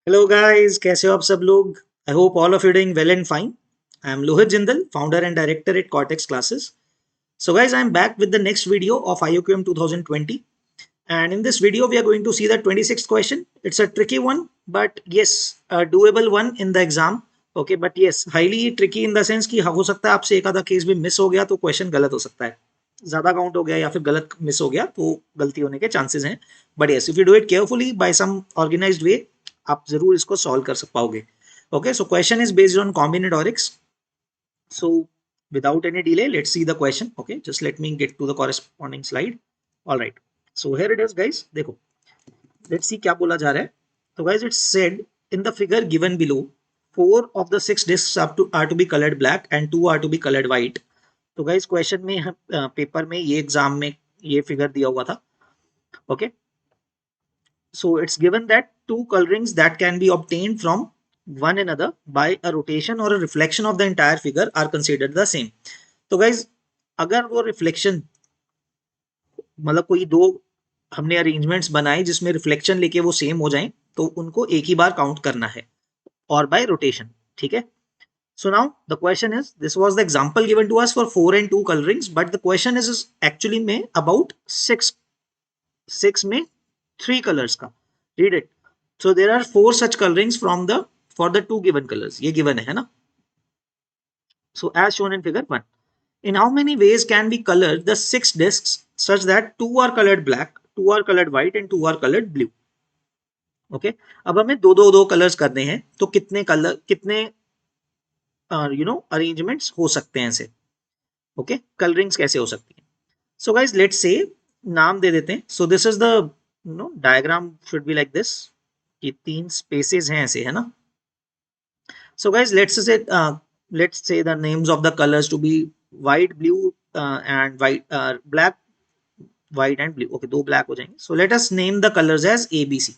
Hello guys, कैसे हो आप सब लोग। I hope all of you doing well and fine. I am Lohit Jindal, founder and director at cortex classes. So guys, I'm back with the next video of IOQM 2020, and in this video we are going to see the 26th question. It's a tricky one, but yes, a doable one in the exam. Okay, but yes, highly tricky in the sense कि हो सकता है आपसे एक आधा case भी miss हो गया तो क्वेश्चन गलत हो सकता है, ज्यादा काउंट हो गया या फिर गलत मिस हो गया तो गलती होने के चांसेस हैं. But yes, if you do it carefully by some organised way, आप जरूर इसको सॉल्व कर पाओगे. Okay, so question is based on combinatorics. So without any delay, let's see the question. Okay, just let me get to the corresponding slide. All right, so here it is guys. देखो, let's see क्या बोला जा रहा है. तो guys, it's said in the figure given below, 4 of the 6 discs are to be colored black and 2 are to be colored white. तो guys, question में paper में ये एग्जाम में ये फिगर दिया हुआ था. Okay, so it's given that two colorings that can be obtained from one another by a rotation or a reflection of the entire figure are considered the same. तो guys, अगर वो reflection मतलब कोई दो हमने अरेंजमेंट्स बनाए जिसमें reflection लेके वो सेम हो जाएं तो उनको एक ही बार काउंट करना है और बाय रोटेशन. ठीक है. So now the question is, this was the example given to us for 4 and 2 colorings, but the question is actually में about 6 में 3 colors का. Read it. So there are 4 such colorings from the for the 2 given colors. ये given है ना. So as shown in figure 1. In how many ways can we color the 6 discs such that 2 are colored black, 2 are colored white and 2 are colored blue. Okay. अब हमें दो colours करने हैं तो कितने कलर कितने अरेंजमेंट्स हो सकते हैं ऐसे. ओके, कलरिंग्स कैसे हो सकती हैं. सो गाइज लेट्स से नाम दे देते हैं. सो this is the diagram should be like this. ये 3 स्पेसेस हैं ऐसे, है ना. So guys let's say the names of the colors to be white, blue and white, black, white and blue. Okay, दो black हो जाएंगे. So let us name the colors as ABC.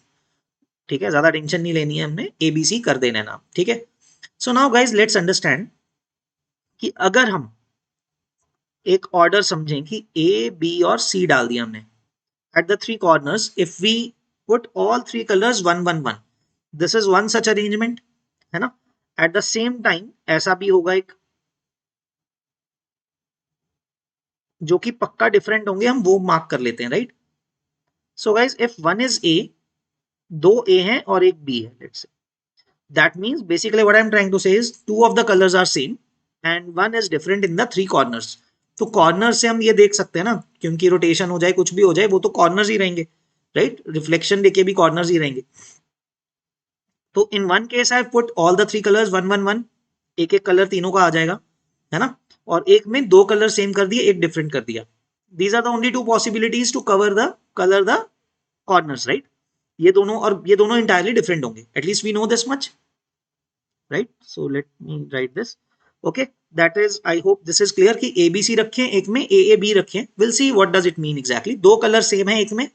ठीक है, ज्यादा टेंशन नहीं लेनी है, हमने ABC कर देना है नाम. ठीक है. So now guys let's understand कि अगर हम एक ऑर्डर समझें कि A, B और C डाल दिया हमने at the 3 corners, if we put all 3 colors 1 1 1, this is one such arrangement, है ना. at the same time ऐसा भी होगा एक जो कि पक्का डिफरेंट होंगे, हम वो मार्क कर लेते हैं, right. So guys if one is A, दो ए हैं और एक बी है, let's say. That means basically what I am trying to say is two of the colours are same and one is different in the 3 corners. तो corner से हम ये देख सकते हैं ना, क्योंकि रोटेशन हो जाए कुछ भी हो जाए वो तो कॉर्नर्स ही रहेंगे, राइट. रिफ्लेक्शन लेके भी कॉर्नर्स ही रहेंगे. तो in one case I put all the 3 colours 1 1 1, एक एक कलर तीनों का आ जाएगा, है ना. और एक में दो कलर सेम कर दिए, एक डिफरेंट कर दिया. These are the only two possibilities to cover the colour the corners, right. ये दोनों और ये दोनों इंटायरली डिफरेंट होंगे. At least we know this much, right. So let me write this. Okay, that is, I hope this is clear कि ABC रखें, एक में AAB रखें. Will see what does it mean exactly. दो कलर सेम है एक में,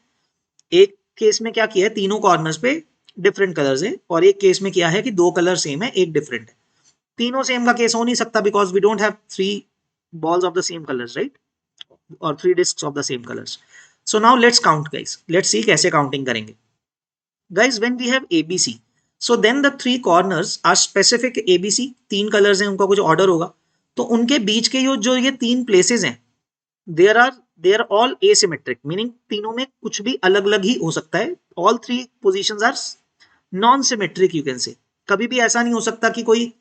एक केस में क्या किया है, तीनों कॉर्नर्स पे डिफरेंट कलर्स है, और एक केस में क्या है कि दो कलर सेम है एक डिफरेंट है. तीनों सेम का केस हो नहीं सकता because we don't have 3 balls of the same colors, right, or 3 discs of the same colors. So now let's count guys. Let's see कैसे काउंटिंग करेंगे. Guys, when we have ABC, so then the 3 corners are specific ABC. 3 colours हैं, उनका कुछ order होगा, तो उनके बीच के जो ये 3 प्लेसेस हैं, they are all asymmetric, meaning तीनों में कुछ भी अलग अलग ही हो सकता है. All 3 positions are non symmetric, you can say. कभी भी ऐसा नहीं हो सकता कि कोई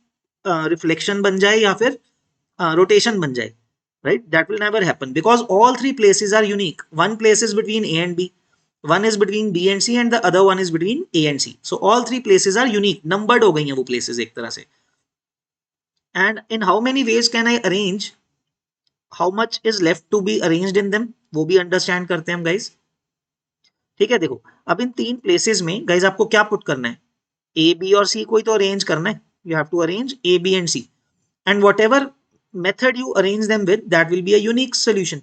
रिफ्लेक्शन बन जाए या फिर रोटेशन बन जाए, right. That will never happen because all 3 places are unique. One place is between A and B, one is between B and C and the other one is between A and C. So all 3 places are unique, numbered हो गई हैं वो places एक तरह से. And in how many ways can I arrange, how much is left to be arranged in them, वो भी understand करते हैं हम गाइज. ठीक है. देखो, अब इन 3 प्लेसेस में गाइज आपको क्या पुट करना है, A, B और C कोई तो अरेंज करना है. You have to arrange A, B and C, and whatever method you arrange them with, that will be a unique solution,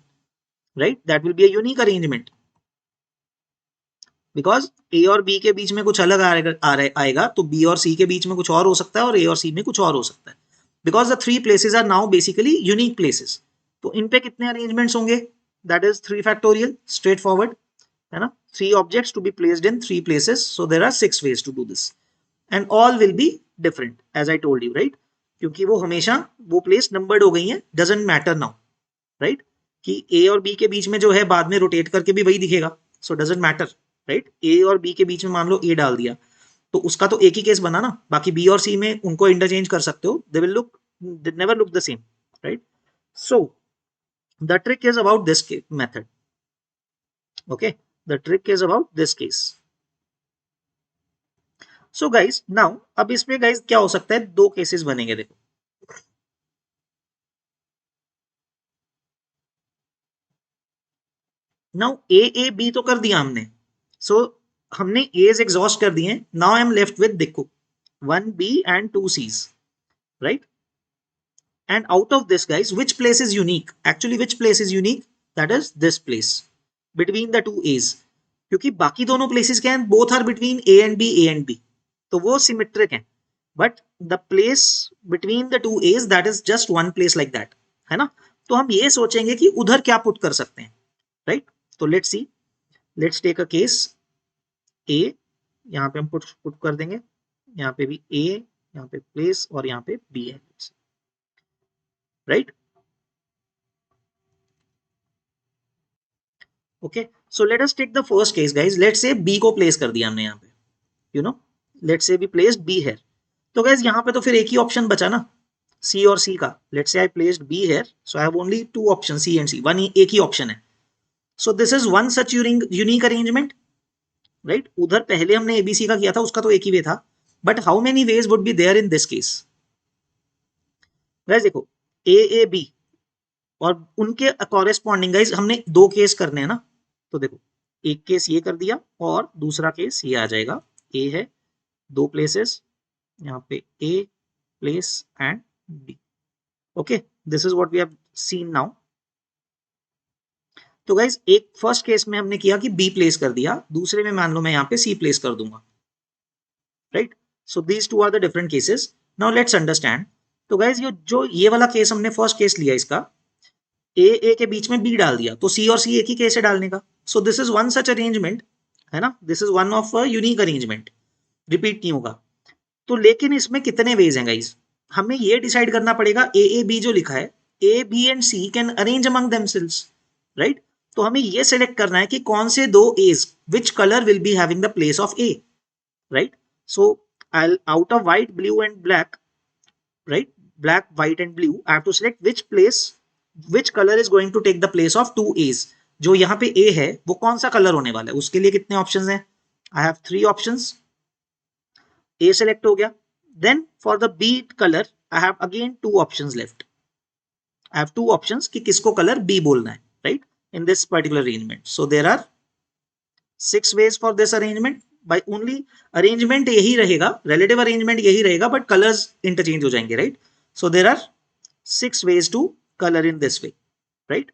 right. That will be a unique arrangement because A और B के बीच में कुछ अलग आएगा तो B और C के बीच में कुछ और हो सकता है और A और C में कुछ और हो सकता है, because the 3 places are now basically unique places. तो इन पे कितने अरेंजमेंट्स होंगे, that is 3 factorial, straightforward, है ना. 3 objects to be placed in 3 places, so there are 6 ways to do this. And all will be different as I told you, right, क्योंकि वो हमेशा वो प्लेस नंबर्ड हो गई है, डजेंट मैटर नाउ, राइट, कि ए और बी के बीच में जो है बाद में रोटेट करके भी वही दिखेगा, सो डजेंट मैटर, राइट। ए और बी के बीच में मान लो ए डाल दिया तो उसका तो एक ही केस बना ना, बाकी बी और सी में उनको इंटरचेंज कर सकते हो, they will look, they never look the same, right. So the trick is about this method, okay, the trick is about this case. So guys now अब इसमें गाइस क्या हो सकता है, दो केसेस बनेंगे, देखो नाउ ए बी तो कर दिया हमने, सो हमने एज एग्जॉस्ट कर दिए, now I am left with, देखो 1B and 2C's, right? And out of this guys, which place is unique? Actually which place is unique? That is this place between the two A's, क्योंकि बाकी दोनों places क्या हैं, both are between A and B, तो वो symmetric हैं, but the place between the two A's, that is just one place like that, है ना। तो हम ये सोचेंगे कि उधर क्या पुट कर सकते हैं, राइट। तो let's see, let's take a case A, यहाँ पे हम पुट कर देंगे, यहाँ पे भी A, यहाँ पे प्लेस और यहाँ पे B है, right. Okay, so let us take the first case guys, let's say B को प्लेस कर दिया हमने यहाँ पे, यू नो, लेट्स से भी प्लेस्ड B है, तो गाइस यहाँ पे तो फिर एक ही ऑप्शन बचा ना, C और C का। Let's say I placed B है, so I have only two option C and C, one एक ही ऑप्शन है, so this is one such unique arrangement, right. उधर पहले हमने ABC का किया था, उसका तो एक ही वे था, but how many ways would be there in this case? Guys देखो A B और उनके कॉरेस्पॉन्डिंग गाइस हमने दो केस करने हैं ना, तो देखो एक केस ये कर दिया और दूसरा केस ये आ जाएगा, ए है, दो प्लेसेस, यहाँ पे A place and B, okay, this is what we have seen now. तो गाइस एक फर्स्ट केस में हमने किया कि बी प्लेस कर दिया, दूसरे में मान लो मैं यहाँ पे सी प्लेस कर दूंगा, right. So these two are the different cases, now let's understand. तो गाइस ये वाला केस हमने फर्स्ट केस लिया इसका, ए के बीच में बी डाल दिया, तो सी और सी एक ही केस है डालने का, सो this is one such arrangement, है ना, this is one of a unique arrangement, repeat नहीं होगा। तो लेकिन इसमें कितने वेज हैं गाइस, हमें ये डिसाइड करना पड़ेगा, ए बी जो लिखा है, A B and C can arrange among themselves, right. तो हमें ये सेलेक्ट करना है कि कौन से दो edge, which colour will be having the place of A, right. So I out of white blue and black, right, black white and blue, I have to select which place, which color is going to take the place of two A's। जो यहाँ पे A है वो कौन सा colour होने वाला है, उसके लिए कितने ऑप्शंस हैं, I have three options, A select हो गया, then for the B color I have again two options left, I have two options कि किसको कलर B बोलना है, right, in this particular arrangement, so there are six ways for this arrangement, by only arrangement यही रहेगा, relative arrangement यही रहेगा, but colors interchange हो जाएंगे, right, so there are six ways to color in this way, right।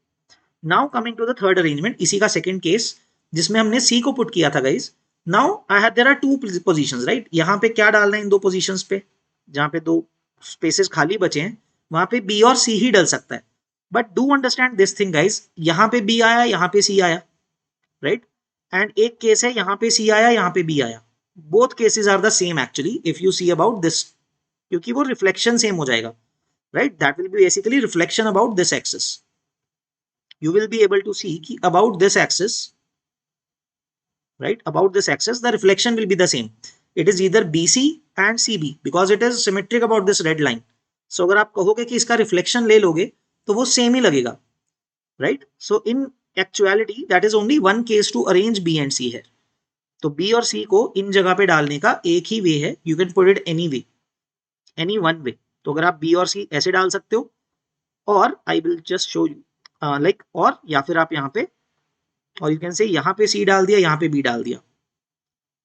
now coming to the third arrangement, इसी का second case जिसमें हमने C को put किया था guys, now I have, there are two positions, right, यहाँ पे क्या डालना है इन दो positions पे, जहाँ पे दो spaces खाली बचे हैं वहां पे B और C ही डल सकता है, but do understand this thing guys, यहाँ पे B आया, यहाँ पे C आया, right, एंड एक केस है यहाँ पे सी आया, यहाँ पे बी आया, both cases are the same actually if you see about this, क्योंकि वो रिफ्लेक्शन सेम हो जाएगा, right, that will be basically reflection about this axis, you will be able to see कि about this axis, right, about this axis the reflection will be the same, it is either BC and CB because it is symmetric about this red line, so अगर आप कहोगे कि इसका reflection ले लोगे तो वो सेम ही लगेगा, right, so in actuality that is only one case to arrange B and C है, तो B और C को इन जगह पे डालने का एक ही वे है, you can put it any way, any one way, तो अगर आप B और C ऐसे डाल सकते हो, और I will just show you like, और या फिर आप यहाँ पे, और यू कैन से यहाँ पे C डाल दिया, यहाँ पे B डाल दिया,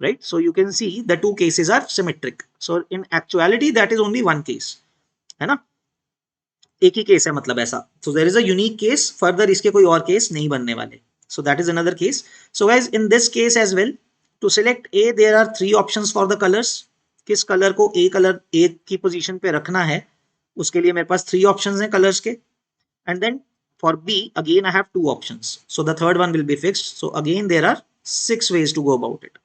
right, so you can see the two cases are symmetric, so in actuality that is only one case, है ना, एक ही केस है मतलब ऐसा, so there is a unique case, further इसके कोई और केस नहीं बनने वाले, so that is another case. So guys in this case as well, to select A there are three options for the colours, किस कलर को ए colour ए की position पे रखना है, उसके लिए मेरे पास थ्री ऑप्शंस हैं कलर्स के, and then for B again I have two options, so the third one will be fixed, so again there are six ways to go about it.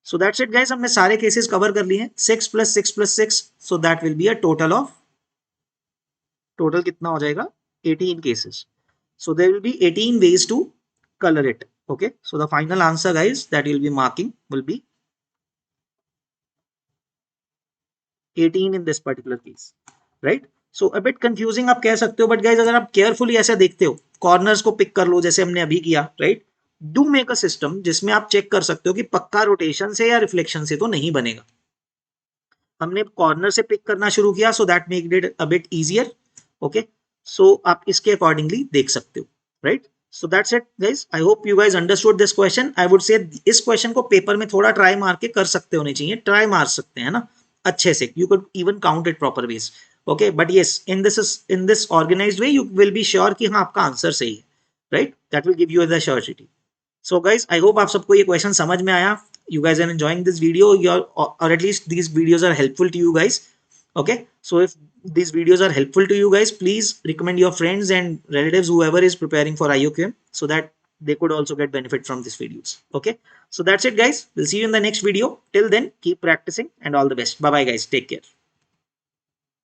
So that's it guys, हमने सारे cases cover कर लिए हैं. 6 + 6 + 6, so that will be a total of, total कितना हो जाएगा, 18 cases. So there will be 18 ways to color it. Okay, so the final answer guys that you'll be marking will be 18 in this particular case, right? So a bit confusing आप कह सकते हो, but guys अगर आप carefully ऐसा देखते हो, corners को pick कर लो जैसे हमने अभी किया, right? Do make a system जिसमें आप चेक कर सकते हो कि पक्का रोटेशन से या रिफ्लेक्शन से तो नहीं बनेगा. हमने कॉर्नर से पिक करना शुरू किया, so that make it a bit easier. Okay, so आप इसके अकॉर्डिंगली देख सकते हो, right? So that's it guys, I hope you guys understood this question. I would say इस क्वेश्चन को पेपर में थोड़ा ट्राई मार के कर सकते होने चाहिए, ट्राई मार सकते हैं ना अच्छे से, you could even count it proper ways. Okay, but yes in this organised way you will be sure कि हाँ आपका आंसर सही है, right? That will give you the surety. So guys, I hope आप सबको ये क्वेश्चन समझ में आया. You guys are enjoying this video, or at least these videos are helpful to you guys. Okay, so if these videos are helpful to you guys, please recommend your friends and relatives, whoever is preparing for IOQM, so that they could also get benefit from these videos. Okay, so that's it guys, we'll see you in the next video. Till then, keep practicing and all the best. Bye bye guys, take care.